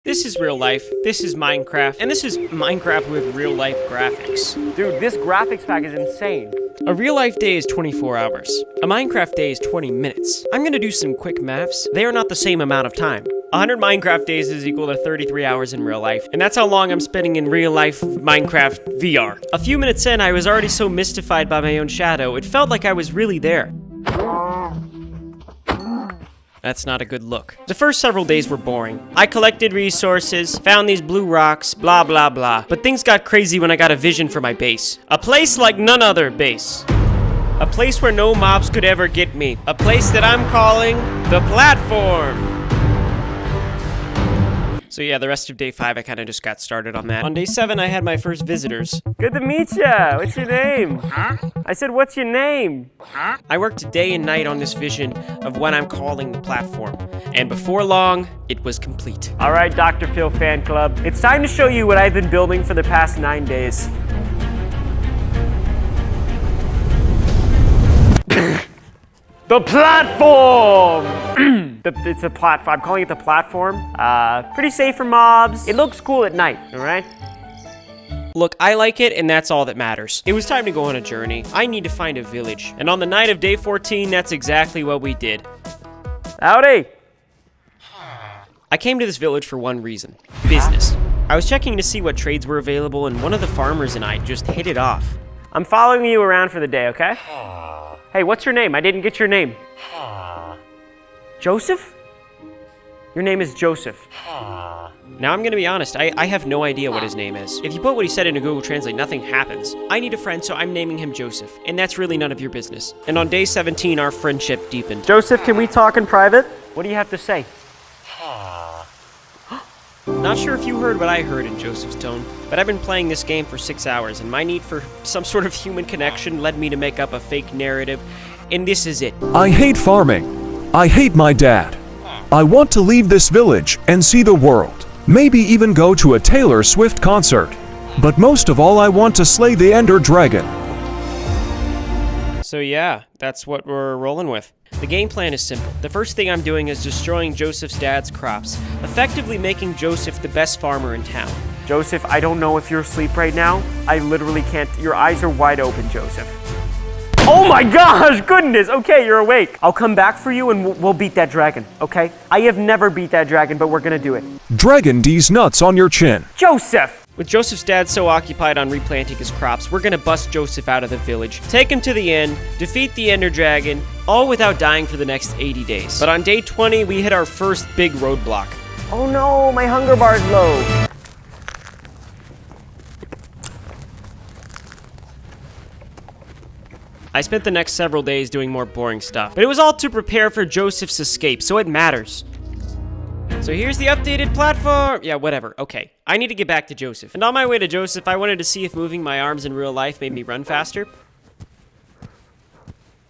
This is real life, this is Minecraft, and this is Minecraft with real life graphics. Dude, this graphics pack is insane. A real life day is 24 hours. A Minecraft day is 20 minutes. I'm gonna do some quick maths. They are not the same amount of time. 100 Minecraft days is equal to 33 hours in real life, and that's how long I'm spending in real life Minecraft VR. A few minutes in, I was already so mystified by my own shadow, it felt like I was really there. That's not a good look. The first several days were boring. I collected resources, found these blue rocks, blah blah blah. But things got crazy when I got a vision for my base. A place like none other base. A place where no mobs could ever get me. A place that I'm calling the platform. So yeah, the rest of day 5, I kind of just got started on that. On day 7, I had my first visitors. Good to meet ya. What's your name? Huh? I said, what's your name? Huh? I worked day and night on this vision of what I'm calling the platform. And before long, it was complete. All right, Dr. Phil fan club. It's time to show you what I've been building for the past 9 days. The platform! It's a platform. I'm calling it the platform. Pretty safe for mobs. It looks cool at night, all right? Look, I like it, and that's all that matters. It was time to go on a journey. I need to find a village. And on the night of day 14, that's exactly what we did. Howdy! I came to this village for one reason. Business. I was checking to see what trades were available, and one of the farmers and I just hit it off. I'm following you around for the day, okay? Hey, what's your name? I didn't get your name. Joseph? Your name is Joseph. Now I'm gonna be honest, I have no idea what his name is. If you put what he said into Google Translate, nothing happens. I need a friend, so I'm naming him Joseph. And that's really none of your business. And on day 17, our friendship deepened. Joseph, can we talk in private? What do you have to say? Not sure if you heard what I heard in Joseph's tone, but I've been playing this game for 6 hours, and my need for some sort of human connection led me to make up a fake narrative, and this is it. I hate farming. I hate my dad. I want to leave this village and see the world. Maybe even go to a Taylor Swift concert. But most of all, I want to slay the Ender Dragon. So yeah, that's what we're rolling with. The game plan is simple. The first thing I'm doing is destroying Joseph's dad's crops, effectively making Joseph the best farmer in town. Joseph, I don't know if you're asleep right now. I literally can't. Your eyes are wide open, Joseph. Oh my gosh, goodness. Okay, you're awake. I'll come back for you and we'll beat that dragon, okay? I have never beat that dragon, but we're gonna do it. Dragon D's nuts on your chin. Joseph! With Joseph's dad so occupied on replanting his crops, we're gonna bust Joseph out of the village, take him to the end, defeat the Ender Dragon, all without dying for the next 80 days. But on day 20, we hit our first big roadblock. Oh no, my hunger bar's low. I spent the next several days doing more boring stuff, but it was all to prepare for Joseph's escape, so it matters. So here's the updated platform. Yeah, whatever. Okay, I need to get back to Joseph. And on my way to Joseph, I wanted to see if moving my arms in real life made me run faster.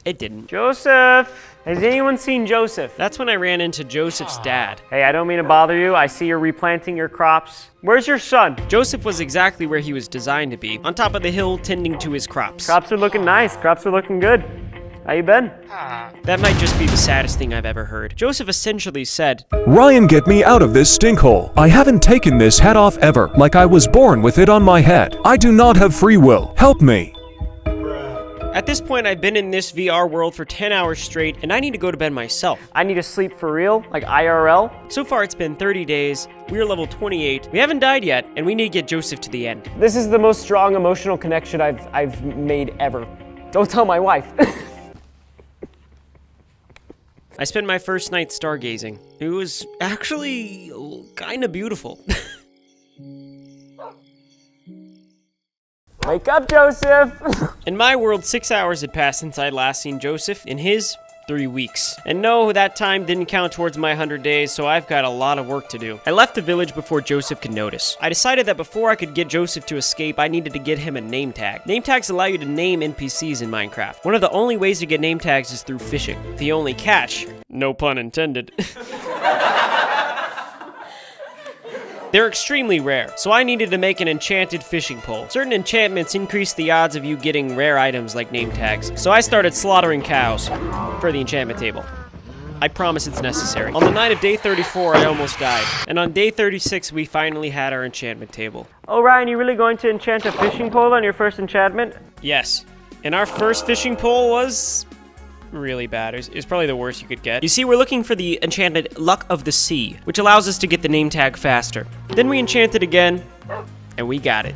It didn't. Joseph! Has anyone seen Joseph? That's when I ran into Joseph's dad. Hey, I don't mean to bother you. I see you're replanting your crops. Where's your son? Joseph was exactly where he was designed to be, on top of the hill tending to his crops. Crops are looking nice. Crops are looking good. How you been? That might just be the saddest thing I've ever heard. Joseph essentially said, Ryan, get me out of this stinkhole. I haven't taken this hat off ever, like I was born with it on my head. I do not have free will. Help me. At this point, I've been in this VR world for 10 hours straight, and I need to go to bed myself. I need to sleep for real, like IRL. So far, it's been 30 days. We're level 28. We haven't died yet, and we need to get Joseph to the end. This is the most strong emotional connection I've made ever. Don't tell my wife. I spent my first night stargazing. It was actually kind of beautiful. Wake up, Joseph! In my world, 6 hours had passed since I'd last seen Joseph. In his, 3 weeks. And no, that time didn't count towards my 100 days, so I've got a lot of work to do. I left the village before Joseph could notice. I decided that before I could get Joseph to escape, I needed to get him a name tag. Name tags allow you to name NPCs in Minecraft. One of the only ways to get name tags is through fishing. The only catch, no pun intended, they're extremely rare, so I needed to make an enchanted fishing pole. Certain enchantments increase the odds of you getting rare items like name tags, so I started slaughtering cows for the enchantment table. I promise it's necessary. On the night of day 34, I almost died. And on day 36, we finally had our enchantment table. Oh, Ryan, you really going to enchant a fishing pole on your first enchantment? Yes. And our first fishing pole was really bad. It was probably the worst you could get. You see, we're looking for the enchanted Luck of the Sea, which allows us to get the name tag faster. Then we enchanted again, and we got it.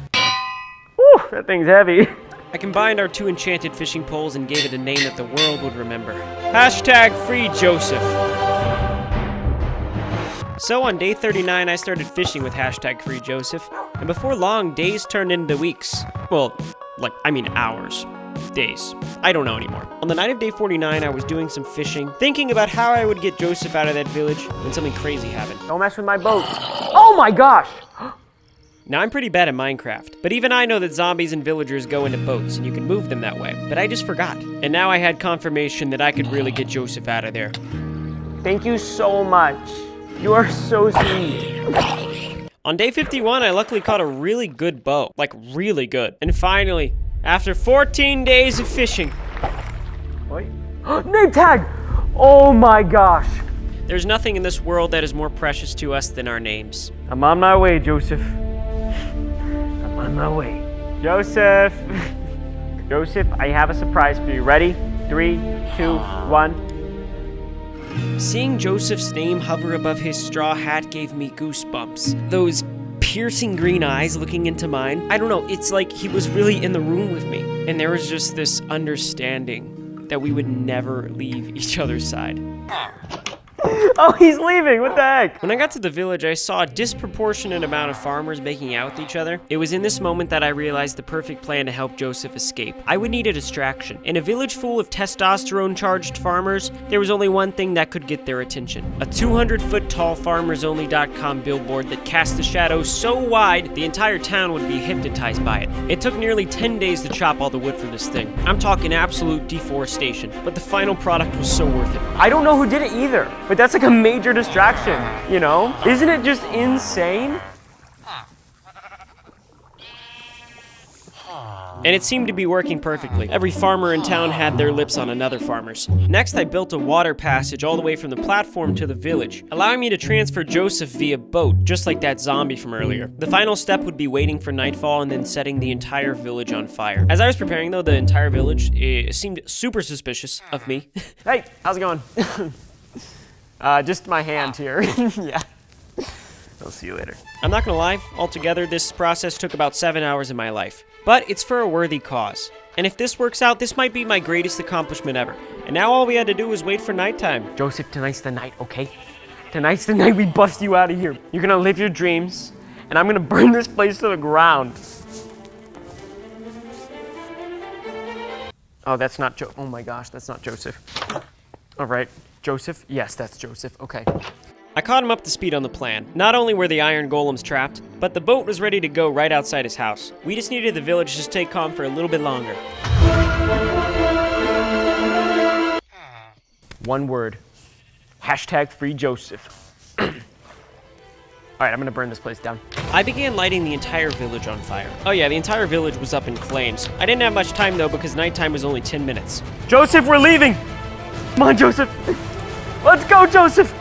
Whew, that thing's heavy. I combined our 2 enchanted fishing poles and gave it a name that the world would remember. Hashtag Free Joseph. So on day 39, I started fishing with hashtag Free Joseph, and before long, days turned into weeks. Well, hours. Days. I don't know anymore. On the night of day 49, I was doing some fishing, thinking about how I would get Joseph out of that village, when something crazy happened. Don't mess with my boat. Oh my gosh! Now, I'm pretty bad at Minecraft, but even I know that zombies and villagers go into boats, and you can move them that way, but I just forgot. And now I had confirmation that I could really get Joseph out of there. Thank you so much. You are so sweet. On day 51, I luckily caught a really good bow. Like, really good. And finally, after 14 days of fishing... Wait. Name tag! Oh my gosh. There's nothing in this world that is more precious to us than our names. I'm on my way, Joseph. I'm on my way. Joseph! Joseph, I have a surprise for you. Ready? 3, 2, 1. Seeing Joseph's name hover above his straw hat gave me goosebumps. Those piercing green eyes looking into mine. I don't know, it's like he was really in the room with me. And there was just this understanding that we would never leave each other's side. Oh, he's leaving. What the heck? When I got to the village, I saw a disproportionate amount of farmers making out with each other. It was in this moment that I realized the perfect plan to help Joseph escape. I would need a distraction. In a village full of testosterone-charged farmers, there was only one thing that could get their attention. A 200-foot-tall FarmersOnly.com billboard that cast a shadow so wide, the entire town would be hypnotized by it. It took nearly 10 days to chop all the wood for this thing. I'm talking absolute deforestation, but the final product was so worth it. I don't know who did it either, but that's like a major distraction, you know? Isn't it just insane? And it seemed to be working perfectly. Every farmer in town had their lips on another farmer's. Next, I built a water passage all the way from the platform to the village, allowing me to transfer Joseph via boat, just like that zombie from earlier. The final step would be waiting for nightfall and then setting the entire village on fire. As I was preparing, though, the entire village seemed super suspicious of me. Hey, how's it going? Just my hand here. Yeah. I'll see you later. I'm not gonna lie, altogether, this process took about 7 hours of my life. But it's for a worthy cause. And if this works out, this might be my greatest accomplishment ever. And now all we had to do was wait for nighttime. Joseph, tonight's the night, okay? Tonight's the night we bust you out of here. You're gonna live your dreams, and I'm gonna burn this place to the ground. Oh, that's not oh my gosh, that's not Joseph. All right, Joseph? Yes, that's Joseph, okay. I caught him up to speed on the plan. Not only were the iron golems trapped, but the boat was ready to go right outside his house. We just needed the village to stay calm for a little bit longer. One word. Hashtag Free Joseph. All right, I'm gonna burn this place down. I began lighting the entire village on fire. Oh yeah, the entire village was up in flames. I didn't have much time though because nighttime was only 10 minutes. Joseph, we're leaving! Come on, Joseph! Let's go, Joseph!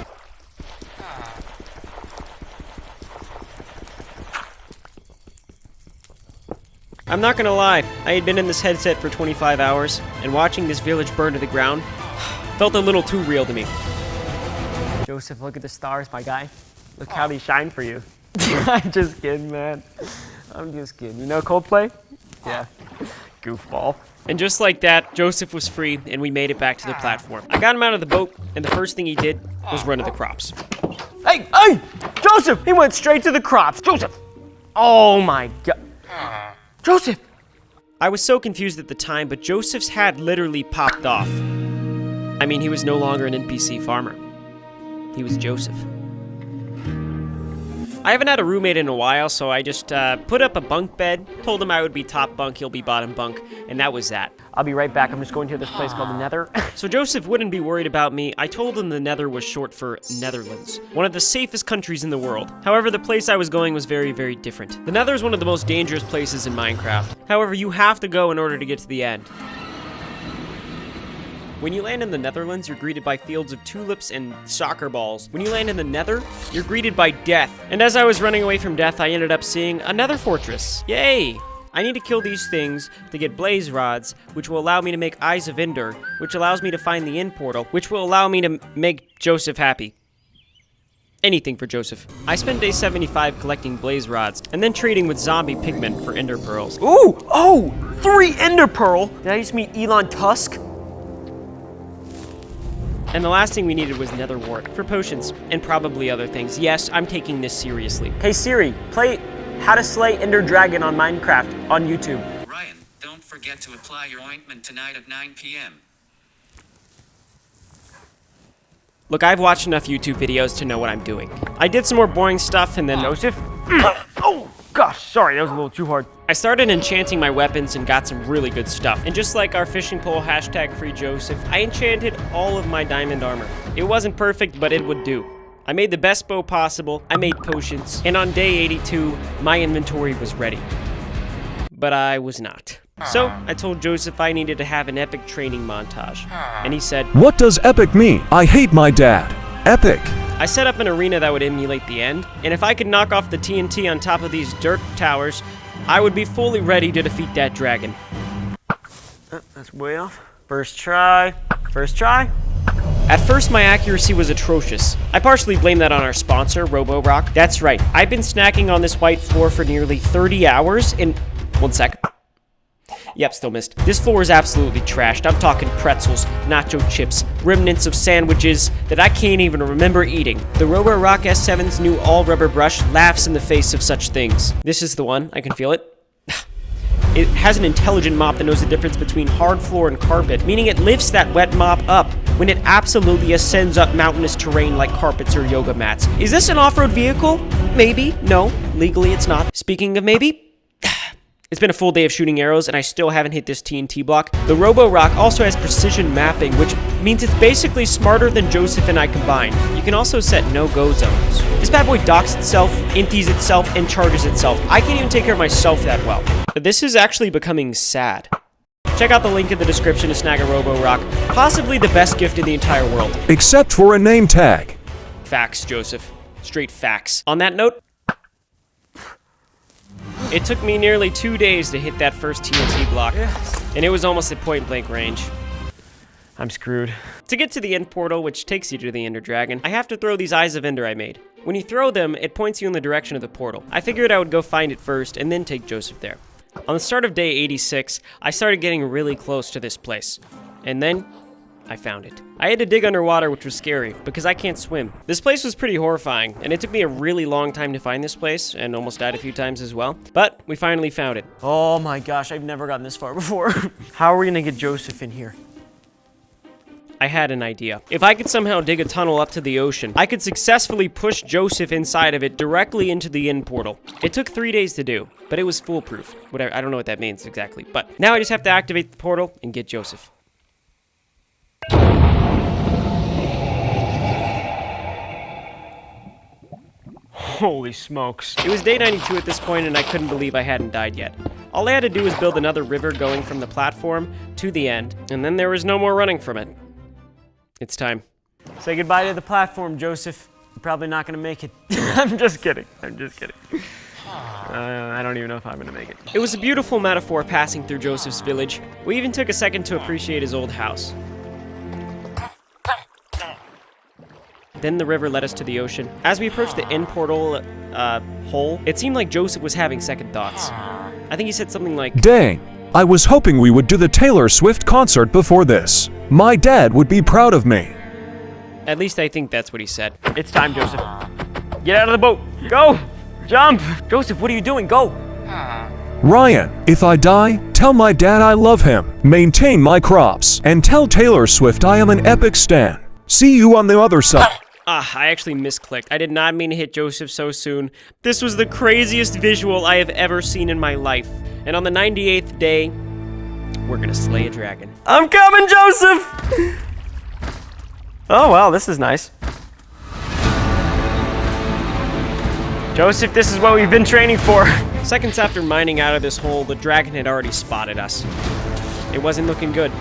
I'm not gonna lie, I had been in this headset for 25 hours, and watching this village burn to the ground felt a little too real to me. Joseph, look at the stars, my guy. Look how they shine for you. I'm just kidding, man. I'm just kidding. You know Coldplay? Yeah. Goofball. And just like that, Joseph was free, and we made it back to the platform. I got him out of the boat, and the first thing he did was run to the crops. Hey, hey! Joseph! He went straight to the crops. Joseph! Oh my God. Joseph! I was so confused at the time, but Joseph's hat literally popped off. I mean, he was no longer an NPC farmer. He was Joseph. I haven't had a roommate in a while, so I just put up a bunk bed, told him I would be top bunk, he'll be bottom bunk, and that was that. I'll be right back. I'm just going to this place called the Nether. So Joseph wouldn't be worried about me. I told him the Nether was short for Netherlands, one of the safest countries in the world. However, the place I was going was very, very different. The Nether is one of the most dangerous places in Minecraft. However, you have to go in order to get to the end. When you land in the Netherlands, you're greeted by fields of tulips and soccer balls. When you land in the Nether, you're greeted by death. And as I was running away from death, I ended up seeing a nether fortress. Yay! I need to kill these things to get blaze rods, which will allow me to make Eyes of Ender, which allows me to find the end portal, which will allow me to make Joseph happy. Anything for Joseph. I spent day 75 collecting blaze rods, and then trading with zombie pigmen for ender pearls. Ooh! Oh! 3 ender pearl! Did I just meet Elon Tusk? And the last thing we needed was nether wart for potions, and probably other things. Yes, I'm taking this seriously. Hey Siri, play How to Slay Ender Dragon on Minecraft on YouTube. Ryan, don't forget to apply your ointment tonight at 9 p.m. Look, I've watched enough YouTube videos to know what I'm doing. I did some more boring stuff and then Joseph? Oh, gosh, sorry, that was a little too hard. I started enchanting my weapons and got some really good stuff. And just like our fishing pole #FreeJoseph, I enchanted all of my diamond armor. It wasn't perfect, but it would do. I made the best bow possible, I made potions, and on day 82, my inventory was ready. But I was not. So, I told Joseph I needed to have an epic training montage. And he said, What does epic mean? I hate my dad. Epic. I set up an arena that would emulate the end, and if I could knock off the TNT on top of these dirt towers, I would be fully ready to defeat that dragon. That's way off. First try. First try. At first, my accuracy was atrocious. I partially blame that on our sponsor, RoboRock. That's right, I've been snacking on this white floor for nearly 30 hours, and... One sec. Yep, still missed. This floor is absolutely trashed. I'm talking pretzels, nacho chips, remnants of sandwiches that I can't even remember eating. The RoboRock S7's new all-rubber brush laughs in the face of such things. This is the one. I can feel it. It has an intelligent mop that knows the difference between hard floor and carpet, meaning it lifts that wet mop up when it absolutely ascends up mountainous terrain like carpets or yoga mats. Is this an off-road vehicle? Maybe. No. Legally, it's not. Speaking of maybe... It's been a full day of shooting arrows, and I still haven't hit this TNT block. The RoboRock also has precision mapping, which means it's basically smarter than Joseph and I combined. You can also set no-go zones. This bad boy docks itself, empties itself, and charges itself. I can't even take care of myself that well. This is actually becoming sad. Check out the link in the description to snag a RoboRock, possibly the best gift in the entire world. Except for a name tag. Facts, Joseph. Straight facts. On that note, it took me nearly 2 days to hit that first TNT block, and it was almost at point-blank range. I'm screwed. To get to the end portal, which takes you to the Ender Dragon, I have to throw these Eyes of Ender I made. When you throw them, it points you in the direction of the portal. I figured I would go find it first, and then take Joseph there. On the start of day 86, I started getting really close to this place. And then, I found it. I had to dig underwater, which was scary, because I can't swim. This place was pretty horrifying, and it took me a really long time to find this place, and almost died a few times as well. But, we finally found it. Oh my gosh, I've never gotten this far before. How are we gonna get Joseph in here? I had an idea. If I could somehow dig a tunnel up to the ocean, I could successfully push Joseph inside of it directly into the end portal. It took 3 days to do, but it was foolproof. Whatever, I don't know what that means exactly, but now I just have to activate the portal and get Joseph. Holy smokes. It was day 92 at this point, and I couldn't believe I hadn't died yet. All I had to do was build another river going from the platform to the end, and then there was no more running from it. It's time. Say goodbye to the platform, Joseph. You're probably not gonna make it. I'm just kidding. I'm just kidding. I don't even know if I'm gonna make it. It was a beautiful metaphor passing through Joseph's village. We even took a second to appreciate his old house. Then the river led us to the ocean. As we approached the end portal hole, it seemed like Joseph was having second thoughts. I think he said something like, Dang, I was hoping we would do the Taylor Swift concert before this. My dad would be proud of me. At least I think that's what he said. It's time, Joseph. Get out of the boat. Go! Jump! Joseph, what are you doing? Go! Ryan, if I die, tell my dad I love him, maintain my crops, and tell Taylor Swift I am an epic stan. See you on the other side. I actually misclicked. I did not mean to hit Joseph so soon. This was the craziest visual I have ever seen in my life. And on the 98th day, we're gonna slay a dragon. I'm coming, Joseph! Oh, wow, this is nice. Joseph, this is what we've been training for. Seconds after mining out of this hole, the dragon had already spotted us. It wasn't looking good.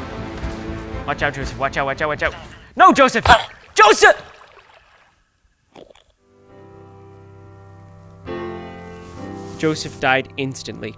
Watch out, Joseph. Watch out, watch out, watch out. No, Joseph! Joseph! Joseph died instantly.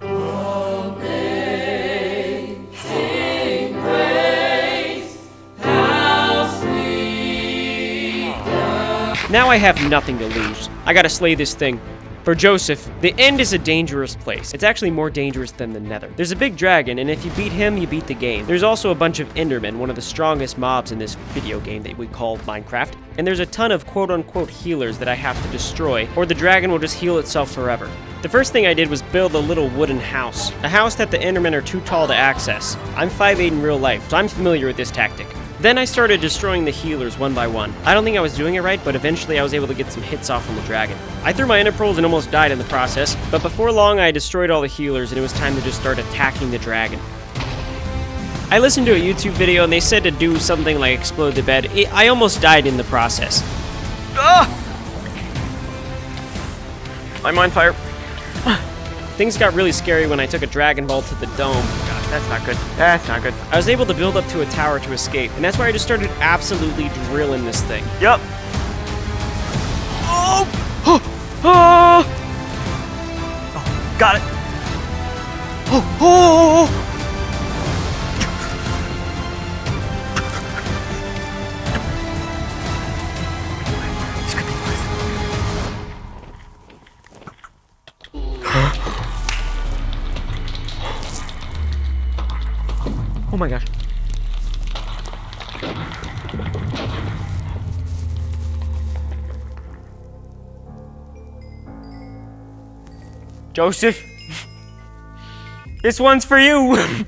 Now I have nothing to lose. I gotta slay this thing. For Joseph, the end is a dangerous place. It's actually more dangerous than the Nether. There's a big dragon, and if you beat him, you beat the game. There's also a bunch of Endermen, one of the strongest mobs in this video game that we call Minecraft. And there's a ton of quote-unquote healers that I have to destroy, or the dragon will just heal itself forever. The first thing I did was build a little wooden house. A house that the Endermen are too tall to access. I'm 5'8" in real life, so I'm familiar with this tactic. Then I started destroying the healers one by one. I don't think I was doing it right, but eventually I was able to get some hits off on the dragon. I threw my ender pearls and almost died in the process, but before long I destroyed all the healers and it was time to just start attacking the dragon. I listened to a YouTube video and they said to do something like explode the bed. I almost died in the process. Ah! I'm on fire. Things got really scary when I took a Dragon Ball to the dome. God, that's not good. That's not good. I was able to build up to a tower to escape, and that's why I just started absolutely drilling this thing. Yup. Oh! Oh! Oh! Got it. Oh! Oh! This could be fun. Oh my gosh. Joseph, this one's for you.